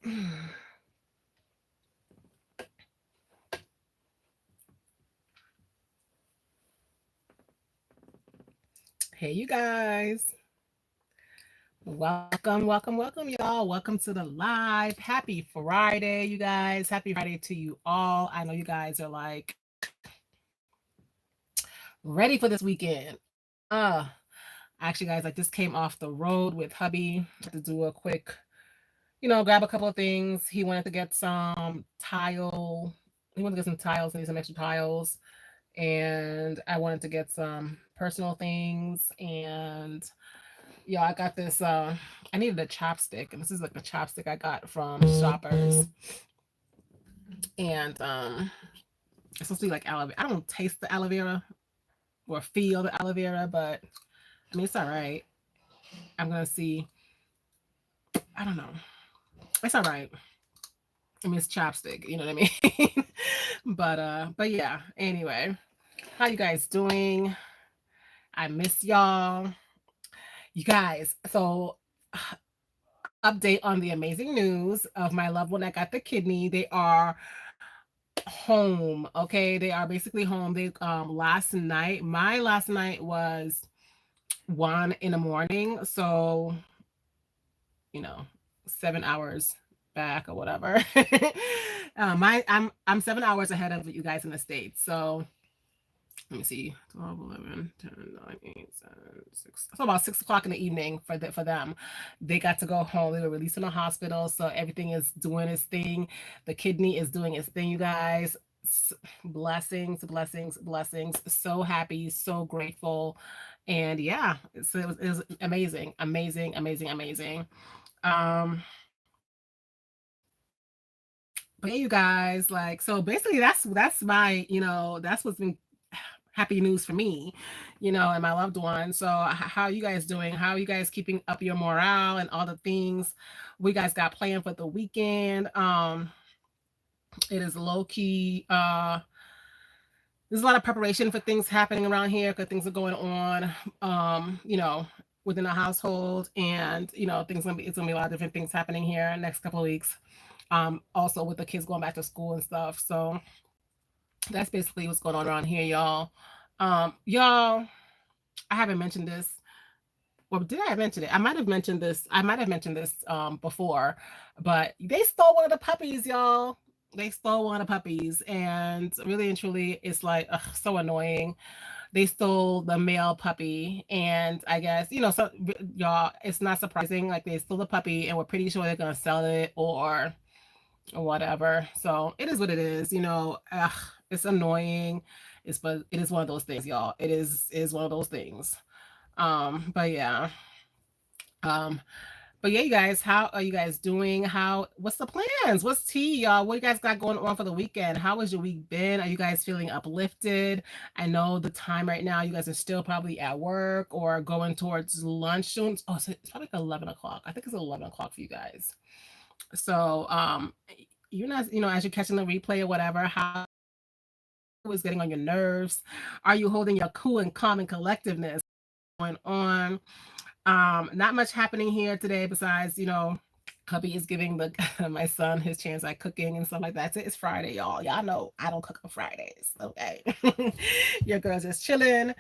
Hey, you guys. Welcome, y'all. Welcome to the live. Happy Friday, you guys. Happy Friday to you all. I know you guys are like ready for this weekend. Actually, guys, I just came off the road with hubby to do a quick, grab a couple of things. He wanted to get some tile. He wanted to get some tiles, need some extra tiles. And I wanted to get some personal things. And yeah, I got this. I needed a chopstick, and this is like a chopstick I got from Shoppers. And it's supposed to be like aloe vera. I don't taste the aloe vera or feel the aloe vera, but I mean, it's all right. I'm gonna see. I don't know. It's all right. I mean, it's chopstick. You know what I mean? but yeah. Anyway, how you guys doing? I miss y'all. You guys. So update on the amazing news of my loved one that got the kidney. They are home. Okay, they are basically home. They last night, my last night was 1 in the morning. So, you know, 7 hours back or whatever. I'm 7 hours ahead of you guys in the States. So let me see, 12, 11, 10, 9, 8, 7, 6. So about 6 o'clock in the evening for them. They got to go home. They were released from the hospital. So everything is doing its thing. The kidney is doing its thing, you guys. Blessings, blessings, blessings. So happy, so grateful. And yeah, it was amazing, amazing, amazing, amazing. Um, but yeah, you guys, like, so basically that's my, that's what's been happy news for me, and my loved one. So how are you guys doing? How are you guys keeping up your morale and all the things we guys got planned for the weekend? It is low key. There's a lot of preparation for things happening around here because things are going on. Within the household, and things gonna be it's gonna be a lot of different things happening here next couple of weeks. Also with the kids going back to school and stuff. So that's basically what's going on around here, y'all. Y'all, I haven't mentioned this. Well, did I mention it? I might have mentioned this. I might have mentioned this before, but they stole one of the puppies, y'all. They stole one of the puppies, and really and truly, it's like so annoying. They stole the male puppy, and I guess so y'all. It's not surprising. Like they stole the puppy, and we're pretty sure they're gonna sell it or whatever. So it is what it is. It's annoying. But it is one of those things, y'all. It is one of those things. But yeah. Um, but yeah, you guys, how are you guys doing? What's the plans? What's tea, y'all? What you guys got going on for the weekend? How has your week been? Are you guys feeling uplifted? I know the time right now, you guys are still probably at work or going towards lunch soon. Oh, so it's probably like 11 o'clock. I think it's 11 o'clock for you guys. So, you're not, as you're catching the replay or whatever, how is getting on your nerves? Are you holding your cool and calm and collectiveness going on? Not much happening here today besides, hubby is giving the my son his chance at cooking and stuff like that. It's Friday, y'all. Y'all know I don't cook on Fridays. Okay. Your girl's just chilling.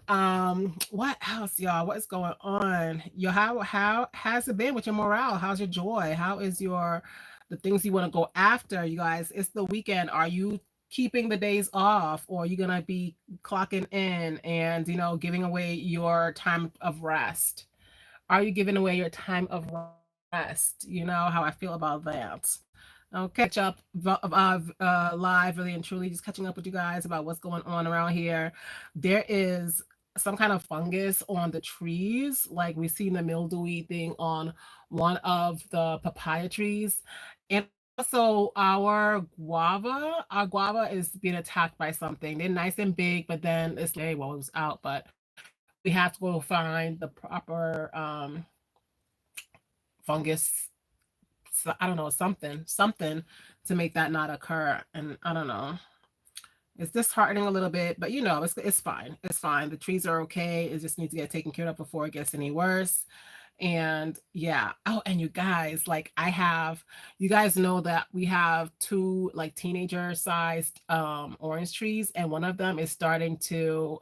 What else, y'all? What's going on? How has it been with your morale? How's your joy? How is your the things you want to go after, you guys? It's the weekend. Are you keeping the days off, or are you gonna be clocking in and giving away your time of rest? Are you giving away your time of rest? You know how I feel about that. Okay, catch up live, really and truly, just catching up with you guys about what's going on around here. There is some kind of fungus on the trees, like we've seen the mildewy thing on one of the papaya trees, and also our guava is being attacked by something. They're nice and big, but then it's like, well, it was out, but we have to go find the proper fungus. So, I don't know, something to make that not occur. And I don't know. It's disheartening a little bit, but it's fine. It's fine. The trees are okay. It just needs to get taken care of before it gets any worse. And yeah. Oh, and you guys, like I have, you guys know that we have two like teenager sized orange trees, and one of them is starting to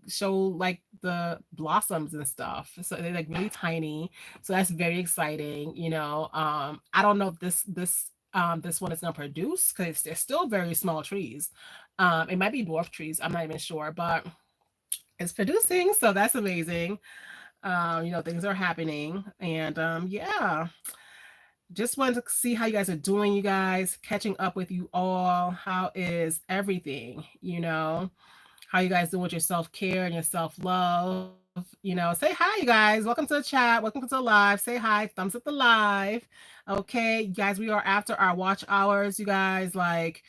show like the blossoms and stuff. So they're like really tiny. So that's very exciting, you know. I don't know if this one is gonna produce because they're still very small trees. It might be dwarf trees, I'm not even sure, but it's producing, so that's amazing. You know, things are happening. And yeah, just wanted to see how you guys are doing, you guys, catching up with you all. How is everything? You know, how you guys doing with your self-care and your self-love? You know, say hi, you guys. Welcome to the chat. Welcome to the live. Say hi. Thumbs up the live. Okay, you guys, we are after our watch hours. You guys, like,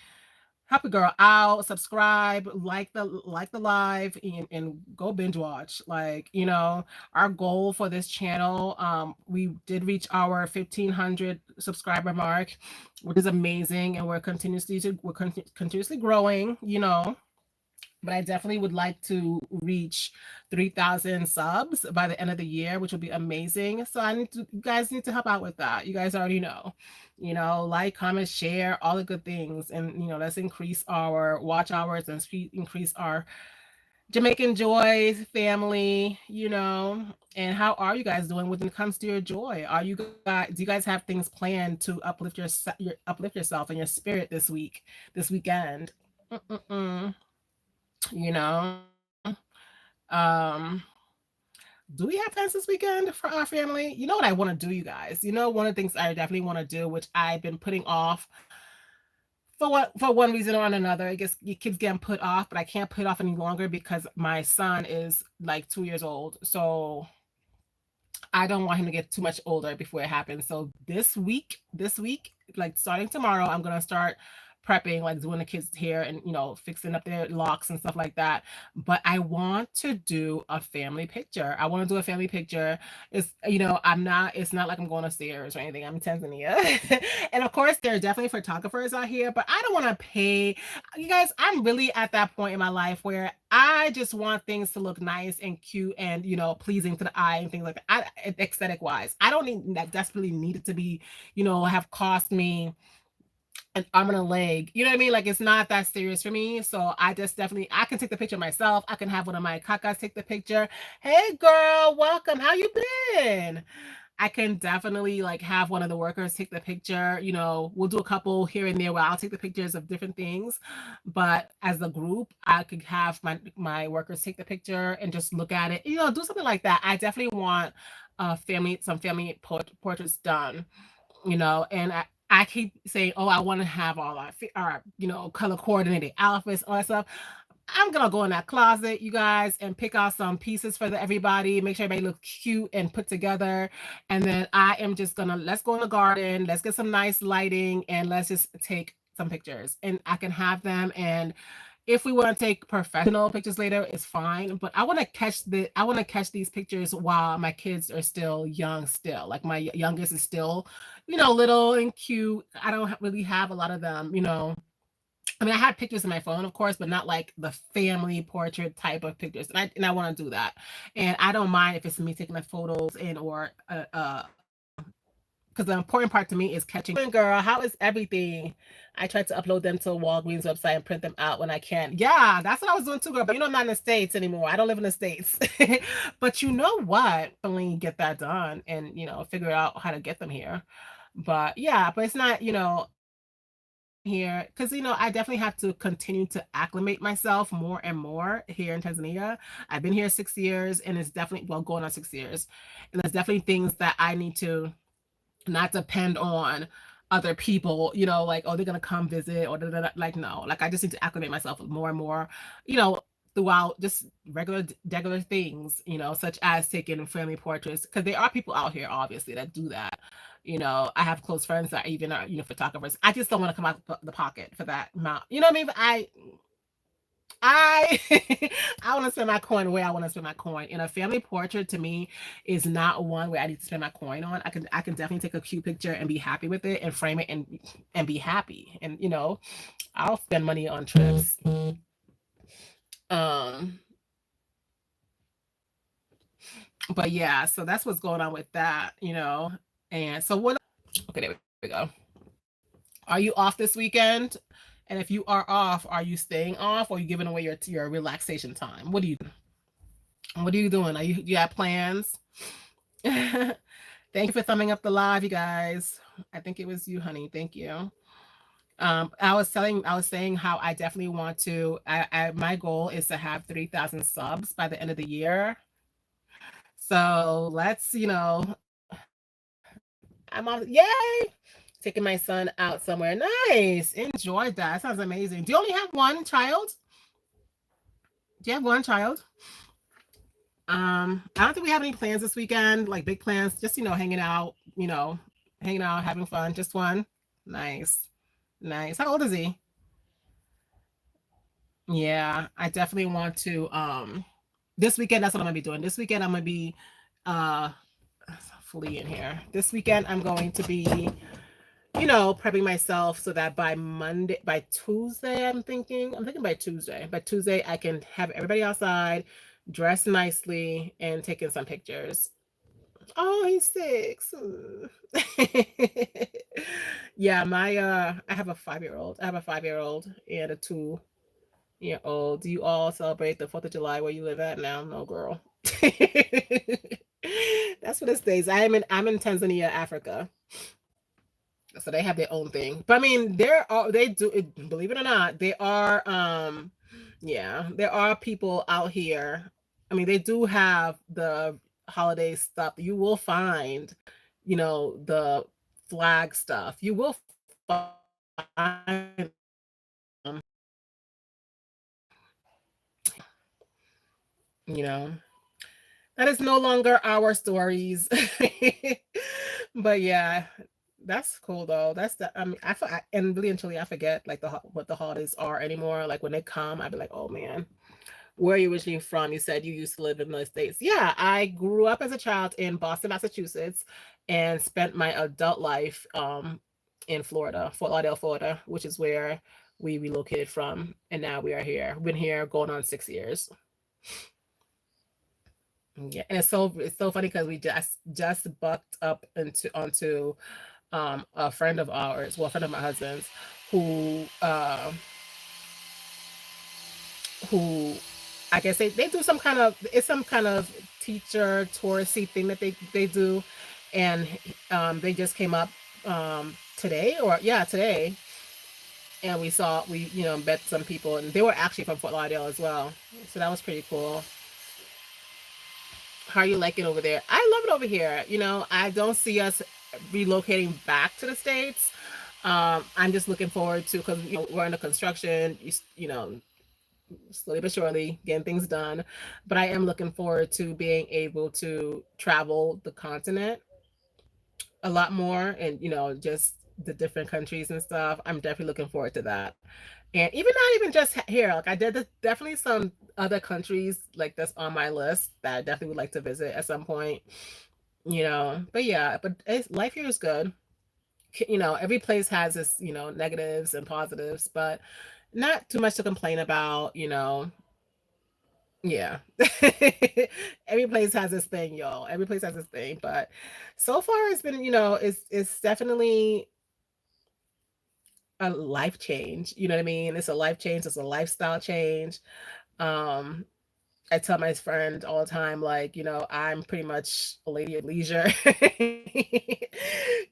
help a girl out, subscribe, like the live, and go binge watch. Like, you know, our goal for this channel, we did reach our 1,500 subscriber mark, which is amazing, and we're continuously growing, you know. But I definitely would like to reach 3,000 subs by the end of the year, which would be amazing. So you guys need to help out with that. You guys already know, you know, like, comment, share, all the good things. And, you know, let's increase our watch hours and increase our Jamaican Joy family, you know. And how are you guys doing when it comes to your joy? Do you guys have things planned to uplift yourself and your spirit this weekend? Mm-mm-mm. You know, um, do we have plans this weekend for our family? You know what I want to do, you guys? You know, one of the things I definitely want to do, which I've been putting off for one reason or another. I guess your kids getting put off, but I can't put it off any longer because my son is like 2 years old. So I don't want him to get too much older before it happens. So this week, like starting tomorrow, I'm gonna start prepping, like doing the kids' hair and, you know, fixing up their locks and stuff like that. But I want to do a family picture. I want to do a family picture. It's, you know, it's not like I'm going upstairs or anything. I'm in Tanzania. And of course there are definitely photographers out here, but I don't want to pay. You guys, I'm really at that point in my life where I just want things to look nice and cute and, you know, pleasing to the eye and things like that. Aesthetic wise, I don't need that desperately need it to be, you know, have cost me an arm and a leg. You know what I mean? Like, it's not that serious for me. So I just definitely, I can take the picture myself. I can have one of my kakas take the picture. Hey girl, welcome. How you been? I can definitely like have one of the workers take the picture. You know, we'll do a couple here and there where I'll take the pictures of different things. But as a group, I could have my workers take the picture and just look at it. You know, do something like that. I definitely want some family portraits done. You know, and I keep saying, oh, I want to have all our, you know, color coordinated outfits, all that stuff. I'm gonna go in that closet, you guys, and pick out some pieces for everybody. Make sure everybody looks cute and put together. And then I am just gonna let's go in the garden. Let's get some nice lighting and let's just take some pictures. And I can have them. And if we want to take professional pictures later, it's fine. But I want to catch these pictures while my kids are still young. Still, like my youngest is still, you know, little and cute. I don't really have a lot of them, you know. I mean, I had pictures in my phone, of course, but not like the family portrait type of pictures. And I want to do that. And I don't mind if it's me taking the photos and or because the important part to me is catching. Girl, how is everything? I tried to upload them to a Walgreens website and print them out when I can. Yeah, that's what I was doing too, girl. But you know, I'm not in the States anymore. I don't live in the States. But you know what? Only get that done and, you know, figure out how to get them here. But yeah, but it's not, you know, here because, you know, I definitely have to continue to acclimate myself more and more here in Tanzania. I've been here 6 years and it's definitely, well, going on 6 years. And there's definitely things that I need to not depend on other people, you know, like, oh, they're gonna come visit or da, da, da. Like, no, like I just need to acclimate myself more and more, you know, throughout just regular things, you know, such as taking family portraits. Because there are people out here, obviously, that do that. You know, I have close friends that even are, you know, photographers. I just don't want to come out the pocket for that amount. You know what I mean? But I I want to spend my coin where I want to spend my coin. And a family portrait to me is not one where I need to spend my coin on. I can definitely take a cute picture and be happy with it and frame it and be happy. And, you know, I'll spend money on trips. Um But yeah, so that's what's going on with that, you know. And so what? Okay, there we go. Are you off this weekend? And if you are off, are you staying off, or are you giving away your relaxation time? What are you doing? What are you doing? Are you have plans? Thank you for thumbing up the live, you guys. I think it was you, honey. Thank you. I was saying how I definitely want to. My goal is to have 3,000 subs by the end of the year. So let's, I'm on. Yay! Taking my son out somewhere. Nice. Enjoy that. Sounds amazing. Do you only have one child? Do you have one child? I don't think we have any plans this weekend, like big plans. Just hanging out, having fun. Just one. Nice, nice. How old is he? Yeah, I definitely want to. This weekend, that's what I'm gonna be doing. This weekend, I'm gonna be uh fully in here. This weekend, I'm going to be, prepping myself so that by Tuesday, I'm thinking by Tuesday. By Tuesday, I can have everybody outside, dressed nicely, and taking some pictures. Oh, he's 6. Yeah, I have a 5-year-old. I have a 5-year-old and a 2-year old. Do you all celebrate the 4th of July where you live at now? No, girl. That's what it stays. I'm in Tanzania, Africa. So they have their own thing. But I mean, they do, believe it or not, they are yeah, there are people out here. I mean, they do have the holiday stuff. You will find, the flag stuff. You will find, you know, that is no longer our stories. But yeah, that's cool though. That's the I mean, and really and truly, I forget like what the holidays are anymore. Like when they come, I'd be like, oh man, where are you originally from? You said you used to live in the States. Yeah, I grew up as a child in Boston, Massachusetts, and spent my adult life in Florida, Fort Lauderdale, Florida, which is where we relocated from, and now we are here. We've been here going on 6 years. Yeah, and it's so funny because we just bucked up onto a friend of ours, well, a friend of my husband's, who who I guess they do some kind of teacher touristy thing that they do, and they just came up today, or yeah, today, and we met some people, and they were actually from Fort Lauderdale as well, so that was pretty cool. How are you liking over there? I love it over here. I don't see us relocating back to the States. I'm just looking forward to, because we're under construction. Slowly but surely getting things done. But I am looking forward to being able to travel the continent a lot more, and just the different countries and stuff. I'm definitely looking forward to that. And even not even just here, like I did definitely some other countries like that's on my list that I definitely would like to visit at some point. But yeah, but life here is good. Every place has its negatives and positives, but not too much to complain about. Yeah. Every place has its thing, y'all. Every place has its thing. But so far it's been, it's definitely a life change. You know what I mean? It's a life change, it's a lifestyle change. Um, I tell my friend all the time, like, I'm pretty much a lady of leisure.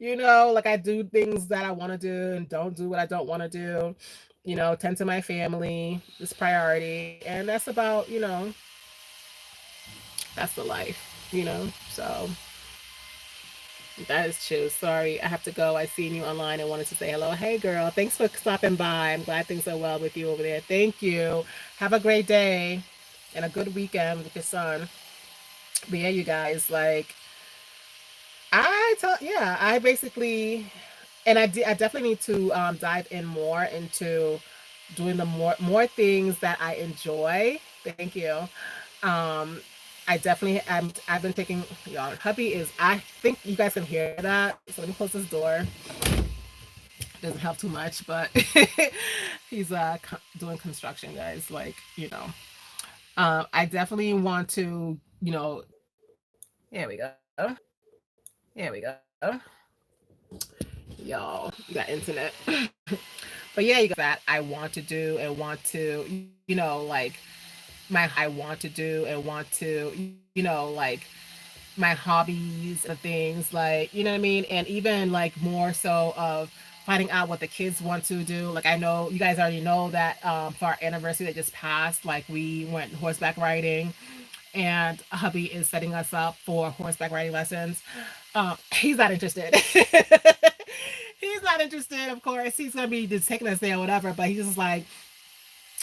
Like I do things that I want to do and don't do what I don't want to do. Tend to my family is priority. And that's about, that's the life. So that is true. Sorry, I have to go. I seen you online and wanted to say hello. Hey girl, thanks for stopping by. I'm glad things are well with you over there. Thank you. Have a great day and a good weekend with your son. But yeah, you guys, like yeah, I basically, and I definitely need to dive in more into doing the more things that I enjoy. Thank you. Um, I've been taking, y'all. Hubby is, I think you guys can hear that. So let me close this door. Doesn't help too much, but he's doing construction, guys. Like, I definitely want to, Here we go. Here we go. Y'all, you got internet. But yeah, you guys, that I want to do and want to, like I want to do and want to, like my hobbies and things like, you know what I mean? And even like more so of finding out what the kids want to do. Like I know you guys already know that for our anniversary that just passed, like we went horseback riding and hubby is setting us up for horseback riding lessons. He's not interested. He's not interested, of course. He's gonna be just taking us there or whatever, but he's just like,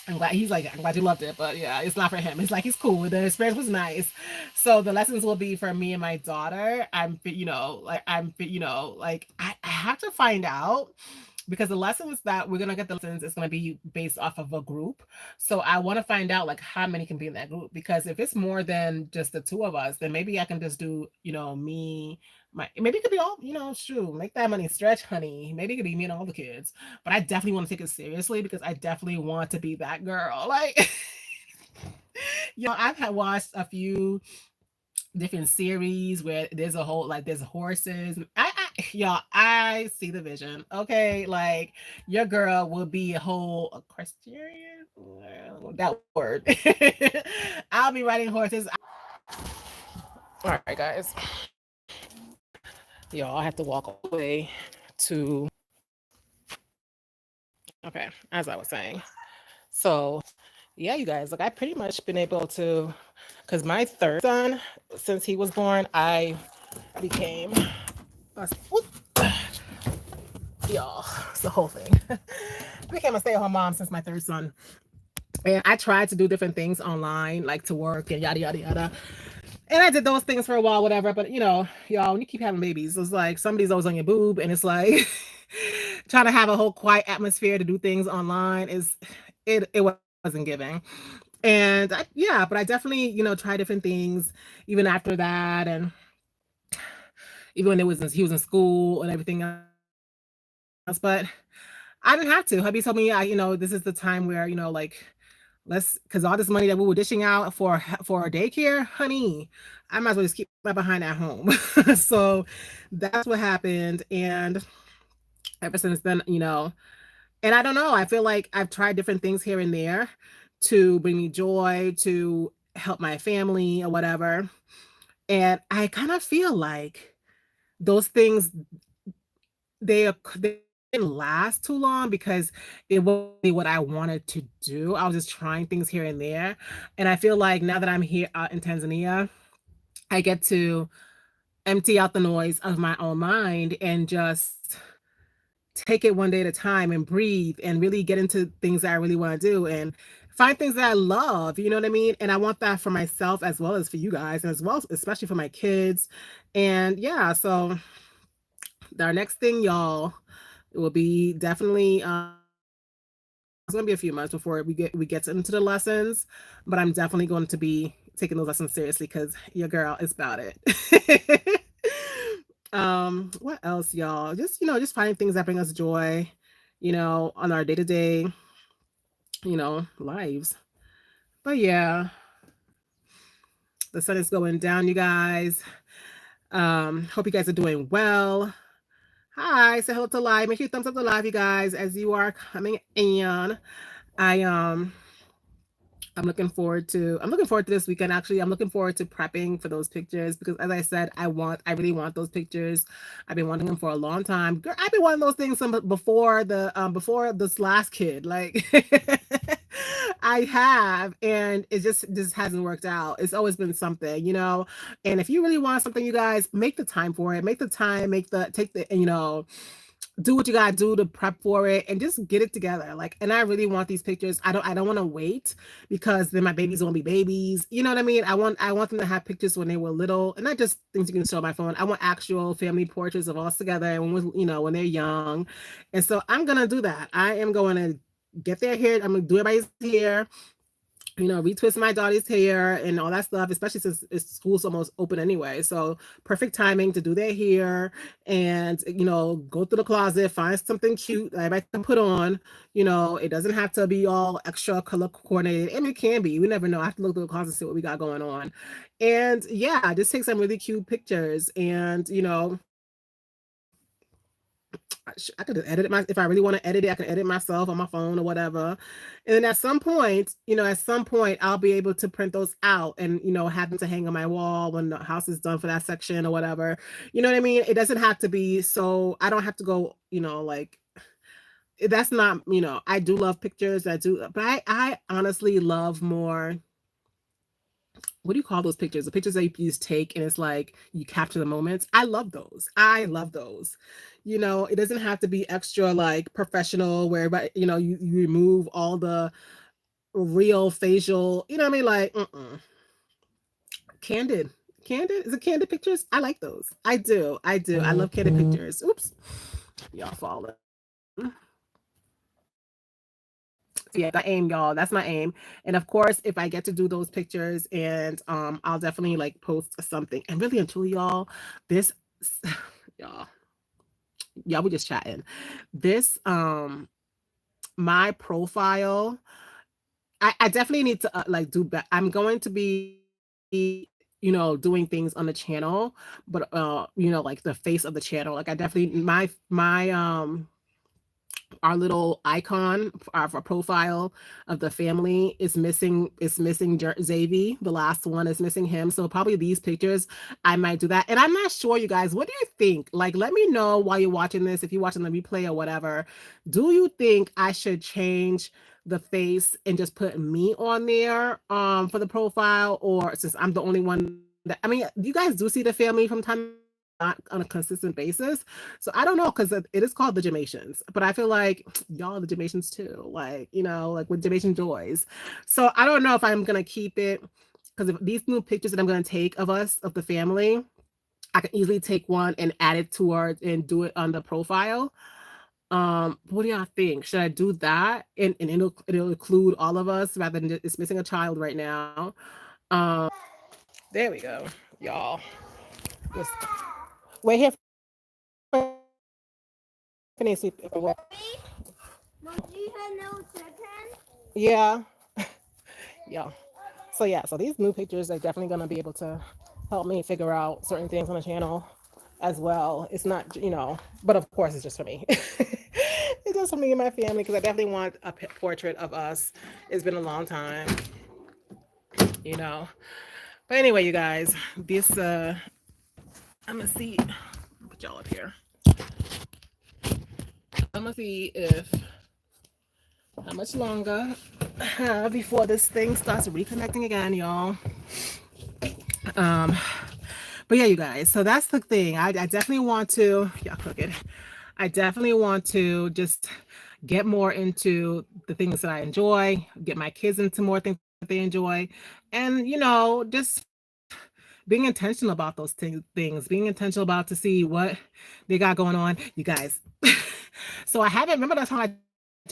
I'm glad you loved it, but yeah, it's not for him. It's like he's cool. The experience was nice. So the lessons will be for me and my daughter. I have to find out because the lessons that we're gonna get the lessons is gonna be based off of a group. So I want to find out like how many can be in that group because if it's more than just the two of us, then maybe I can just do, me, maybe it could be all, shoot, make that money stretch, honey. Maybe it could be me and all the kids. But I definitely want to take it seriously because I definitely want to be that girl. Like, I've had watched a few different series where there's a whole like there's horses. Y'all, I see the vision. Okay, like your girl will be a whole equestrian. That word. I'll be riding horses. All right, guys. Y'all, I have to walk away to. Okay, as I was saying. So, yeah, you guys, like I pretty much been able to, because my third son, since he was born, I became, y'all, it's the whole thing. I became a stay-at-home mom since my third son. And I tried to do different things online, like to work and yada, yada, yada. And I did those things for a while, whatever. But, y'all, when you keep having babies, it's like somebody's always on your boob. And it's like trying to have a whole quiet atmosphere to do things online it wasn't giving. And yeah, but I definitely, try different things even after that. And even when he was in school and everything else. But I didn't have to. Hubby told me, this is the time where, like, because all this money that we were dishing out for daycare, honey, I might as well just keep my behind at home. So that's what happened. And ever since then, and I don't know, I feel like I've tried different things here and there to bring me joy, to help my family or whatever. And I kind of feel like those things they didn't last too long because it wasn't what I wanted to do. I was just trying things here and there. And I feel like now that I'm here out in Tanzania, I get to empty out the noise of my own mind and just take it one day at a time and breathe and really get into things that I really want to do and find things that I love, you know what I mean? And I want that for myself as well as for you guys, and as well, especially for my kids. And yeah, so our next thing, y'all, it will be definitely it's gonna be a few months before we get into the lessons, but I'm definitely going to be taking those lessons seriously because your girl is about it. What else, y'all? Just finding things that bring us joy, on our day-to-day, lives. But yeah, the sun is going down, you guys. Hope you guys are doing well. Hi, say hello to live. Make sure you thumbs up the live, you guys, as you are coming in. I I'm looking forward to this weekend. Actually, I'm looking forward to prepping for those pictures because, as I said, I really want those pictures. I've been wanting them for a long time. Girl, I've been wanting those things before this last kid. Like I have, and it just hasn't worked out. It's always been something, And if you really want something, you guys, make the time for it. Make the time. Take the do what you gotta do to prep for it and just get it together. Like, and I really want these pictures. I don't want to wait because then my babies won't be babies. You know what I mean? I want them to have pictures when they were little and not just things you can show on my phone. I want actual family portraits of us together when they're young. And so I'm gonna do that. I am going to get their hair. I'm gonna do everybody's hair retwist my daughter's hair and all that stuff, especially since school's almost open anyway. So perfect timing to do their hair and, go through the closet, find something cute that I can put on. It doesn't have to be all extra color coordinated. I mean, it can be. We never know. I have to look through the closet and see what we got going on. And yeah, just take some really cute pictures. And, I could just edit it if I really want to edit it, I can edit myself on my phone or whatever. And then at some point, I'll be able to print those out and, have them to hang on my wall when the house is done for that section or whatever. You know what I mean? It doesn't have to be so, I don't have to go, like, that's not, I do love pictures. I do, but I honestly love more, what do you call those pictures? The pictures that you just take and it's like you capture the moments. I love those. I love those. It doesn't have to be extra like professional where, but you remove all the real facial, you know what I mean? Like, candid. Candid? Is it candid pictures? I like those. I do. I do. I love candid pictures. Oops. Y'all falling. Yeah, that's my aim, y'all. That's my aim. And of course, if I get to do those pictures and I'll definitely like post something. And really and truly, y'all, this y'all, we just chatting. This my profile, I definitely need to like do better. I'm going to be doing things on the channel, but like the face of the channel. Like I definitely my our little icon of our profile of the family is missing Xavier. The last one is missing him. So probably these pictures, I might do that. And I'm not sure, you guys, what do you think? Like, let me know while you're watching this, if you're watching the replay or whatever. Do you think I should change the face and just put me on there for the profile? Or since I'm the only one that, I mean, you guys do see the family from time to time, not on a consistent basis. So I don't know, because it is called the Jamaitians, but I feel like y'all are the Jamaitians too, like, like with Jamaican joys. So I don't know if I'm gonna keep it, because if these new pictures that I'm gonna take of us, of the family, I can easily take one and add it towards and do it on the profile. What do y'all think? Should I do that? And it'll include all of us rather than it's missing a child right now. Um, there we go, y'all. Just wait here for Nancy. Yeah, yeah. So yeah, so these new pictures are definitely gonna be able to help me figure out certain things on the channel as well. It's not, but of course it's just for me. It's just for me and my family, because I definitely want a portrait of us. It's been a long time, you know. But anyway, you guys, this I'm gonna see. Put y'all up here. I'm gonna see if how much longer before this thing starts reconnecting again, y'all. Um, but yeah, you guys. So that's the thing. I definitely want to. Y'all cook it. I definitely want to just get more into the things that I enjoy. Get my kids into more things that they enjoy, and just being intentional about those things. Being intentional about to see what they got going on, you guys. So I haven't remember that time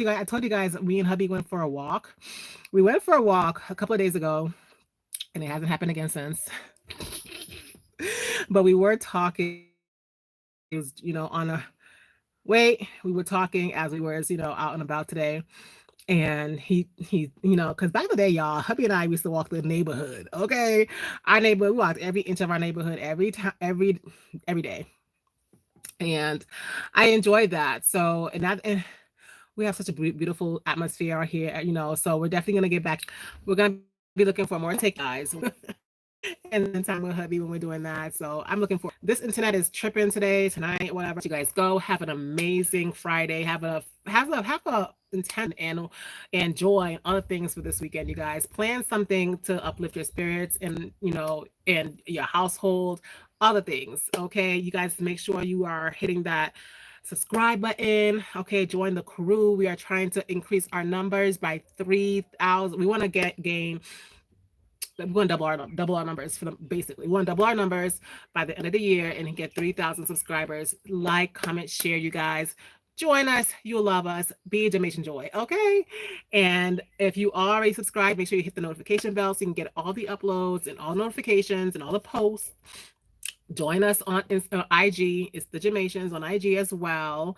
I told you guys me and hubby went for a walk. We went for a walk a couple of days ago, and it hasn't happened again since. But we were talking, it was, on a wait, we were talking as we were, out and about today. And he, because back in the day, y'all, hubby and I used to walk the neighborhood. Okay, our neighborhood, we walked every inch of our neighborhood every time, every day, and I enjoyed that. So, and we have such a beautiful atmosphere here, So we're definitely gonna get back. We're gonna be looking for more take guys. And then time with hubby when we're doing that. So I'm looking for this internet is tripping today, tonight, whatever. You guys go have an amazing Friday. Have a intense and joy and other things for this weekend, you guys. Plan something to uplift your spirits and and your household, other things. Okay. You guys make sure you are hitting that subscribe button. Okay, join the crew. We are trying to increase our numbers by 3,000. We want to gain we want to double our numbers for them. Basically, we want to double our numbers by the end of the year and get 3,000 subscribers. Like, comment, share, you guys. join us. You'll love us. Be Jamaican Joy, okay? And if you already subscribed, make sure you hit the notification bell so you can get all the uploads and all notifications and all the posts. Join us on IG. It's the Jamaitians on IG as well.